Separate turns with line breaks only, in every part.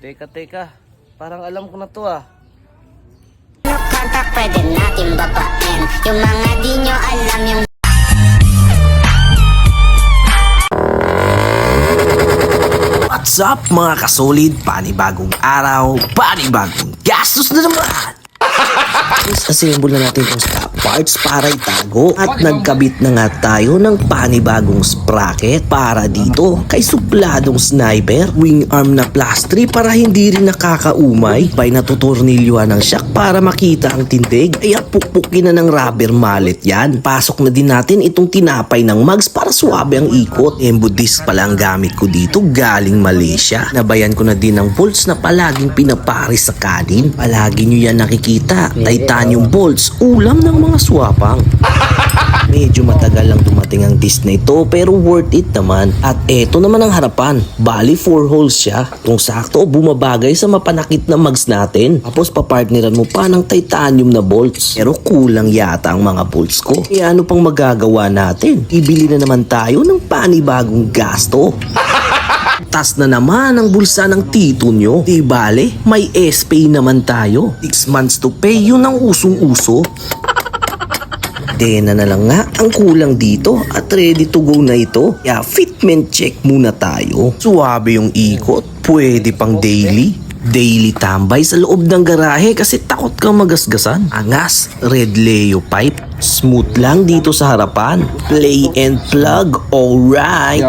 Teka. Parang alam ko na to ah.
Kanta pwede natin babain. Yung mga di nyo alam yung
What's up mga kasolid? Panibagong araw, panibagong gastos na naman! Assemble na natin itong stock parts para itago at nagkabit na nga tayo ng panibagong sprocket para dito kay supladong sniper, wing arm na plus 3 para hindi rin nakakaumay, by natutornilyuhan ng shock para makita ang tindig, ay pukpukin na ng rubber mallet yan. Pasok na din natin itong tinapay ng mags para suwabe ang ikot. Embo disc pala ang gamit ko dito galing Malaysia. Nabayan ko na din ng bolts na palaging pinaparis sa kanin. Palagi nyo yan nakikita. Titanium bolts, ulam ng mga swapang. Medyo matagal lang dumating ang disc na ito pero worth it naman. At eto naman ang harapan. Bali 4 holes siya. Kung sakto bumabagay sa mapanakit na mags natin. Tapos papartneran mo pa ng titanium na bolts. Pero kulang yata ang mga bolts ko. Kaya ano pang magagawa natin? Ibili na naman tayo ng panibagong gasto. Tas na naman ang bulsa ng tito nyo. Di bale, may SPay naman tayo. 6 months to pay, yun ang usong-uso. Dena na lang nga ang kulang dito at ready to go na ito. Kaya fitment check muna tayo. Suwabe yung ikot, pwede pang daily. Daily tambay sa loob ng garahe kasi takot kang magasgasan. Angas, red Leo pipe. Smooth lang dito sa harapan. Play and plug, alright.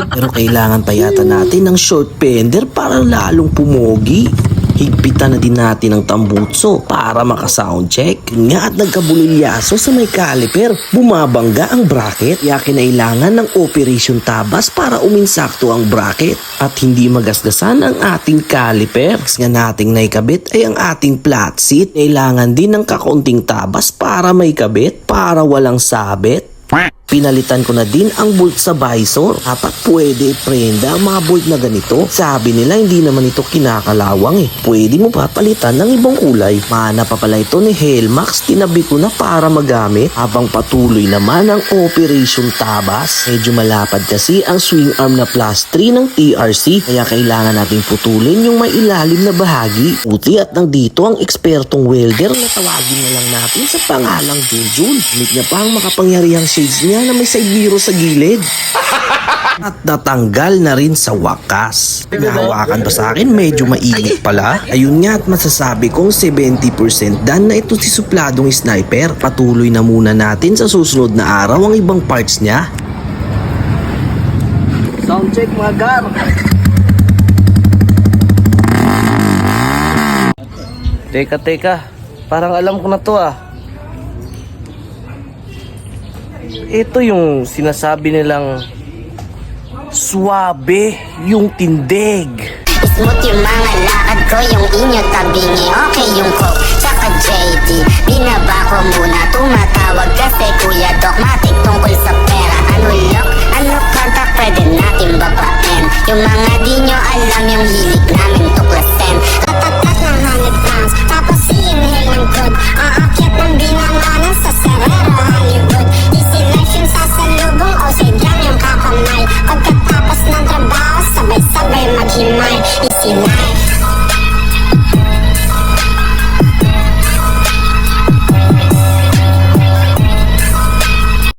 Pero kailangan payata natin ng short fender para lalong pumogi. Higpitan na din natin ang tambutso para maka-soundcheck. Nga at nagkabulilyaso sa may caliper, bumabangga ang bracket. Kaya kinailangan ng operation tabas para uminsakto ang bracket at hindi magasgasan ang ating caliper. Next nga nating naikabit ay ang ating flat seat. Kailangan din ng kakunting tabas para may kabit, para walang sabit. Pinalitan ko na din ang bolt sa visor. Dapat pwede prenda ang mga bolt na ganito. Sabi nila hindi naman ito kinakalawang eh. Pwede mo papalitan ng ibang kulay. Mana pa pala ito ni Helmax. Tinabi ko na para magamit. Habang patuloy naman ang operation tabas. Medyo malapad kasi ang swing arm na plus 3 ng TRC. Kaya kailangan natin putulin yung may ilalim na bahagi. Puti at nandito ang ekspertong welder na tawagin na lang natin sa pangalang Junjun. Gamit niya pa ang makapangyarihang shades niya na may side mirror sa gilid. At natanggal na rin sa wakas. Nahawakan pa sa akin, medyo mainit pala. Ayun nga at masasabi kong 70% done na ito si supladong sniper. Patuloy na muna natin sa susunod na araw ang ibang parts niya.
Sound check mga gar. Teka. Parang alam ko na to ah. Ito yung sinasabi nilang suwabe yung tindig.
smooth yung mga lakad ko. Yung inyo tabingi, okay yung coke tsaka JD. Binaba ko muna, tumatawag kasi Kuya Doc. Matik tungkol sa pera, ano lock